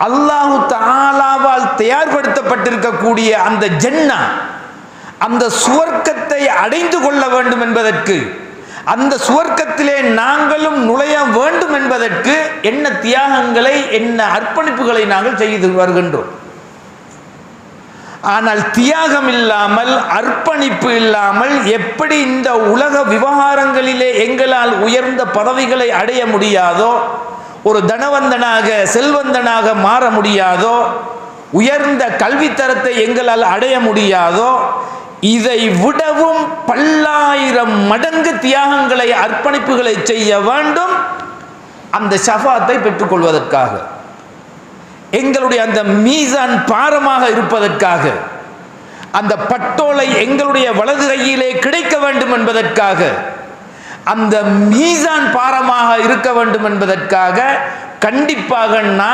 அல்லாஹு தஆலாவால் தயார்படுத்தப்பட்டிருக்கக்கூடிய அந்த ஜன்னா, அந்த சுவர்க்கத்தை அடைந்து கொள்ள வேண்டும் என்பதற்கு, அந்த சுவர்க்கத்திலே நாங்களும் நுழைய வேண்டும் என்பதற்கு என்ன தியாகங்களை, என்ன அர்ப்பணிப்புகளை நாங்கள் செய்து வருகின்றோம். ஆனால் தியாகம் இல்லாமல், அர்ப்பணிப்பு இல்லாமல் எப்படி இந்த உலக விவகாரங்களிலே எங்களால் உயர்ந்த பதவிகளை அடைய முடியாதோ, ஒரு தனவந்தனாக செல்வந்தனாக மாற முடியாதோ, உயர்ந்த கல்வித்தரத்தை எங்களால் அடைய முடியாதோ, இதை விடவும் பல்லாயிரம் மடங்கு தியாகங்களை, அர்ப்பணிப்புகளை செய்ய வேண்டும் அந்த ஷஃபாத்தை பெற்றுக்கொள்வதற்காக, எங்களுடைய அந்த மீசான் பாரமாக இருப்பதற்காக, அந்த பட்டோலை எங்களுடைய வலது கையிலே கிடைக்க வேண்டும் என்பதற்காக, அந்த மீசான் பாரமாக இருக்க வேண்டும் என்பதற்காக கண்டிப்பாக